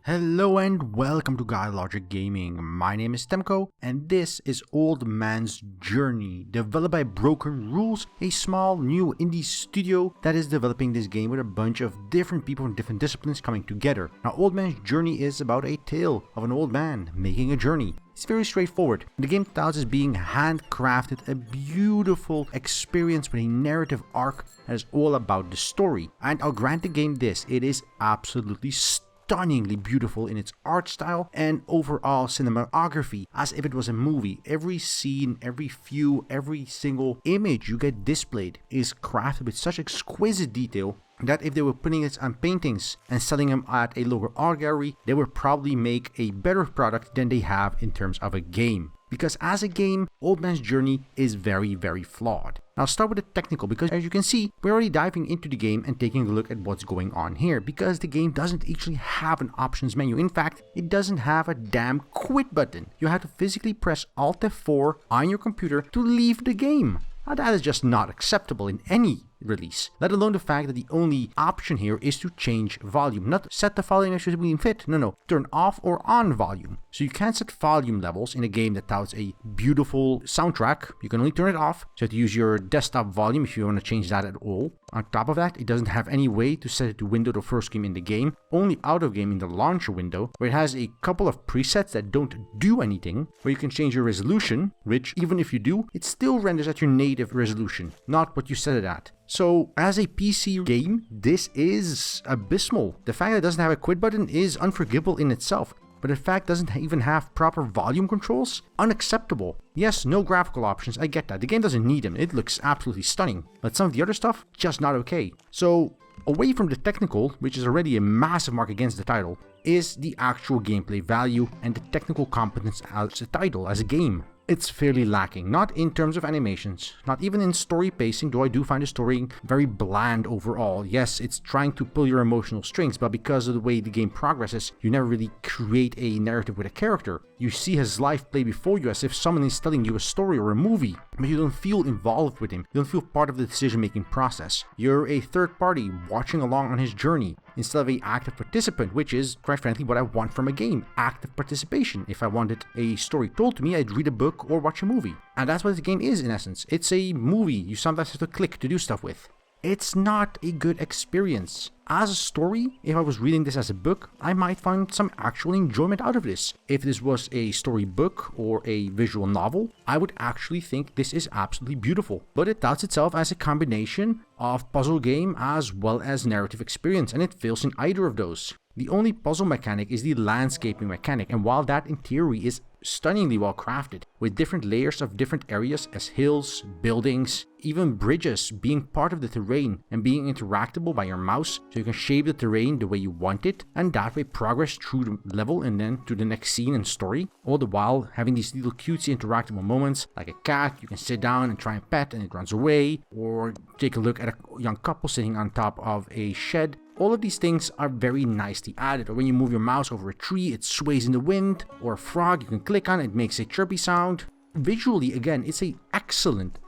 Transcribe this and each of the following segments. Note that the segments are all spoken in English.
Hello and welcome to GuyLogicGaming. My name is Temko and this is Old Man's Journey, developed by Broken Rules, a small new indie studio that is developing this game with a bunch of different people from different disciplines coming together. Now, Old Man's Journey is about a tale of an old man making a journey. It's very straightforward. The game styles is being handcrafted, a beautiful experience with a narrative arc that is all about the story. And I'll grant the game this, it is absolutely stunningly beautiful in its art style and overall cinematography, as if it was a movie. Every scene, every view, every single image you get displayed is crafted with such exquisite detail that if they were putting it on paintings and selling them at a local art gallery, they would probably make a better product than they have in terms of a game. Because as a game, Old Man's Journey is very flawed. Now I'll start with the technical, because as you can see, we're already diving into the game and taking a look at what's going on here, because the game doesn't actually have an options menu. In fact, it doesn't have a damn quit button. You have to physically press Alt F4 on your computer to leave the game. Now that is just not acceptable in any release, let alone the fact that the only option here is to change volume, not set the volume as you deem fit. No, turn off or on volume. So you can't set volume levels in a game that touts a beautiful soundtrack. You can only turn it off, so you have to use your desktop volume if you want to change that at all. On top of that, it doesn't have any way to set it to window the first game in the game, only out of game in the launcher window, where it has a couple of presets that don't do anything, where you can change your resolution, which even if you do, it still renders at your native resolution, not what you set it at. So, as a PC game, this is abysmal. The fact that it doesn't have a quit button is unforgivable in itself, but the fact it doesn't even have proper volume controls? Unacceptable. Yes, no graphical options, I get that. The game doesn't need them, it looks absolutely stunning. But some of the other stuff, just not okay. So, away from the technical, which is already a massive mark against the title, is the actual gameplay value and the technical competence as a title, as a game. It's fairly lacking, not in terms of animations, not even in story pacing, though I do find the story very bland overall. Yes, it's trying to pull your emotional strings, but because of the way the game progresses, you never really create a narrative with a character. You see his life play before you as if someone is telling you a story or a movie, but you don't feel involved with him. You don't feel part of the decision-making process. You're a third party watching along on his journey, instead of an active participant, which is, quite frankly, what I want from a game. Active participation. If I wanted a story told to me, I'd read a book or watch a movie. And that's what the game is in essence. It's a movie you sometimes have to click to do stuff with. It's not a good experience. As a story, if I was reading this as a book, I might find some actual enjoyment out of this. If this was a storybook or a visual novel, I would actually think this is absolutely beautiful. But it touts itself as a combination of puzzle game as well as narrative experience, and it fails in either of those. The only puzzle mechanic is the landscaping mechanic, and while that in theory is stunningly well crafted, with different layers of different areas as hills, buildings, even bridges being part of the terrain and being interactable by your mouse, so you can shape the terrain the way you want it, and that way progress through the level and then to the next scene and story, all the while having these little cutesy interactable moments, like a cat you can sit down and try and pet and it runs away, or take a look at a young couple sitting on top of a shed. All of these things are very nicely added. Or when you move your mouse over a tree, it sways in the wind, or a frog you can click on, it makes a chirpy sound. Visually, again, it's an excellent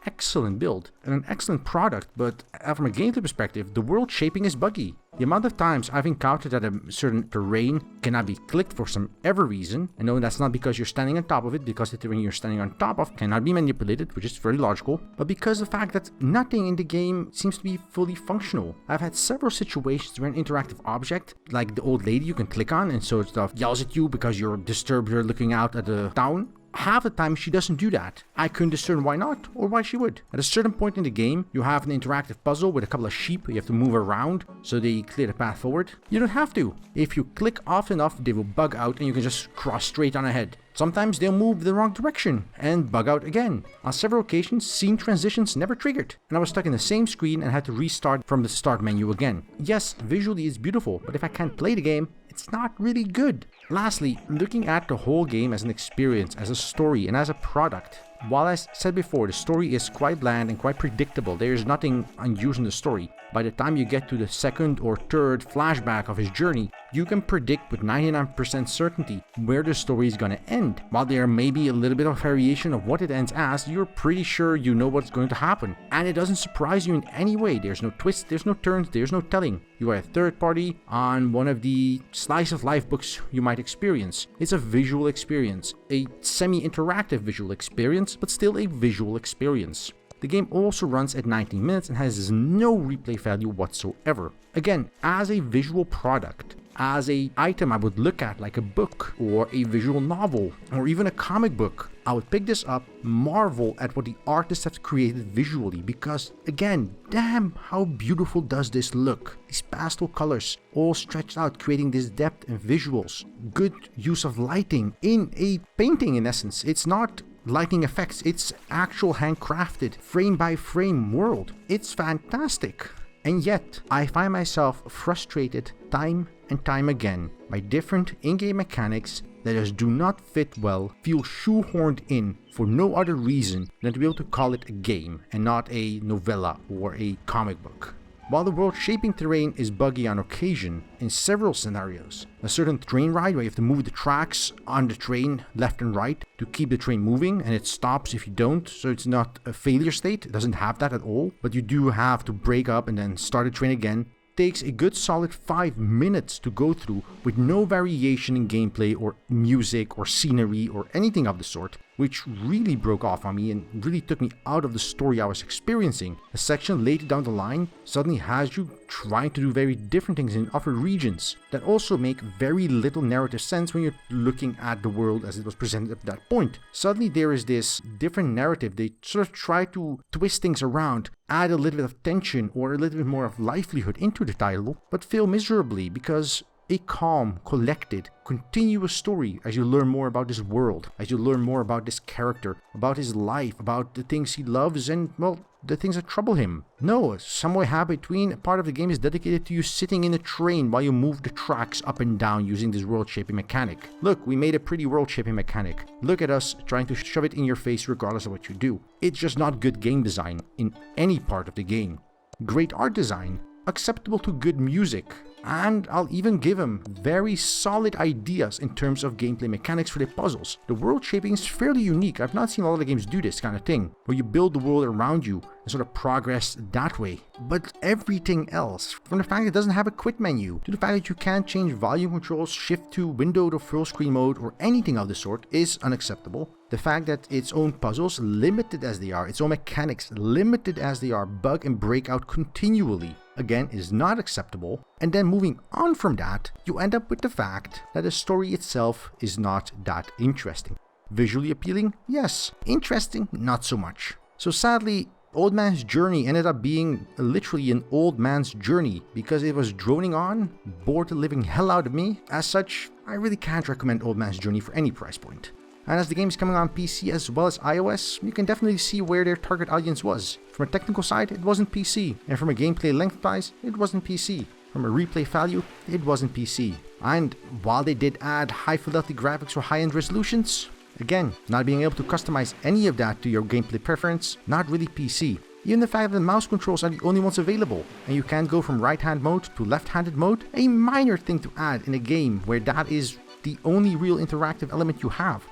build and an excellent product, but from a gameplay perspective, the world shaping is buggy. The amount of times I've encountered that a certain terrain cannot be clicked for some ever reason, and no, that's not because you're standing on top of it, because the terrain you're standing on top of cannot be manipulated, which is very logical, but because of the fact that nothing in the game seems to be fully functional. I've had several situations where an interactive object, like the old lady you can click on and so stuff yells at you because you're disturbed here looking out at the town. Half the time she doesn't do that. I couldn't discern why not, or why she would. At a certain point in the game, you have an interactive puzzle with a couple of sheep you have to move around so they clear the path forward. You don't have to. If you click often enough, they will bug out and you can just cross straight on ahead. Sometimes they'll move the wrong direction and bug out again. On several occasions, scene transitions never triggered, and I was stuck in the same screen and had to restart from the start menu again. Yes, visually it's beautiful, but if I can't play the game, it's not really good. Lastly, looking at the whole game as an experience, as a story, and as a product, While I said before, the story is quite bland and quite predictable, there is nothing unusual in the story. By the time you get to the second or third flashback of his journey, you can predict with 99% certainty where the story is gonna end. While there may be a little bit of variation of what it ends as, you're pretty sure you know what's going to happen. And it doesn't surprise you in any way. There's no twists, there's no turns, there's no telling. You are a third party on one of the slice of life books you might experience. It's a visual experience, a semi-interactive visual experience, but still a visual experience. The game also runs at 19 minutes and has no replay value whatsoever. Again, as a visual product, as an item I would look at like a book or a visual novel or even a comic book, I would pick this up, marvel at what the artists have created visually, because again, damn how beautiful does this look. These pastel colors all stretched out, creating this depth and visuals. Good use of lighting in a painting in essence. It's not lighting effects, it's actual handcrafted, frame by frame world. It's fantastic. And yet, I find myself frustrated time and time again by different in-game mechanics that just do not fit well, feel shoehorned in for no other reason than to be able to call it a game and not a novella or a comic book. While the world-shaping terrain is buggy on occasion in several scenarios, a certain train ride where you have to move the tracks on the train left and right to keep the train moving, and it stops if you don't, so it's not a failure state, it doesn't have that at all, but you do have to break up and then start the train again, takes a good solid 5 minutes to go through with no variation in gameplay or music or scenery or anything of the sort, which really broke off on me and really took me out of the story I was experiencing. A section later down the line suddenly has you trying to do very different things in other regions that also make very little narrative sense when you're looking at the world as it was presented at that point. Suddenly there is this different narrative. They sort of try to twist things around, add a little bit of tension or a little bit more of livelihood into the title, but fail miserably because a calm, collected, continuous story as you learn more about this world, as you learn more about this character, about his life, about the things he loves and, well, the things that trouble him. No, somewhere halfway between, part of the game is dedicated to you sitting in a train while you move the tracks up and down using this world-shaping mechanic. Look, we made a pretty world-shaping mechanic. Look at us trying to shove it in your face regardless of what you do. It's just not good game design in any part of the game. Great art design, acceptable to good music, and I'll even give him very solid ideas in terms of gameplay mechanics for the puzzles. The world shaping is fairly unique. I've not seen a lot of games do this kind of thing, where you build the world around you and sort of progress that way. But everything else, from the fact it doesn't have a quit menu, to the fact that you can't change volume controls, shift to window to full screen mode, or anything of the sort, is unacceptable. The fact that its own puzzles, limited as they are, its own mechanics, limited as they are, bug and break out continually, again, is not acceptable. And then moving on from that, you end up with the fact that the story itself is not that interesting. Visually appealing? Yes. Interesting? Not so much. So sadly, Old Man's Journey ended up being literally an old man's journey because it was droning on, bored the living hell out of me. As such, I really can't recommend Old Man's Journey for any price point. And as the game is coming on PC as well as iOS, you can definitely see where their target audience was. From a technical side, it wasn't PC, and from a gameplay lengthwise, it wasn't PC. From a replay value, it wasn't PC. And while they did add high fidelity graphics or high-end resolutions, again, not being able to customize any of that to your gameplay preference, not really PC. Even the fact that the mouse controls are the only ones available, and you can't go from right-hand mode to left-handed mode, a minor thing to add in a game where that is the only real interactive element you have.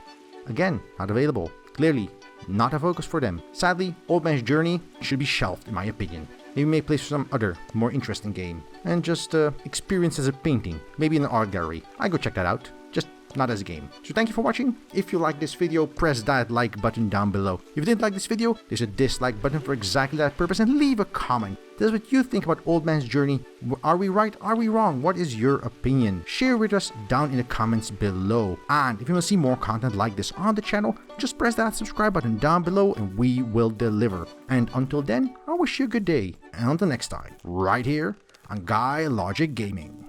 Again, not available. Clearly, not a focus for them. Sadly, Old Man's Journey should be shelved in my opinion. Maybe make place for some other, more interesting game. And just experience as a painting, maybe in an art gallery. I go check that out. Just not as a game. So thank you for watching. If you like this video, press that like button down below. If you didn't like this video, there's a dislike button for exactly that purpose, and leave a comment. Tell us what you think about Old Man's Journey. Are we right? Are we wrong? What is your opinion? Share with us down in the comments below. And if you want to see more content like this on the channel, just press that subscribe button down below and we will deliver. And until then, I wish you a good day. And until next time, right here on GuyLogicGaming.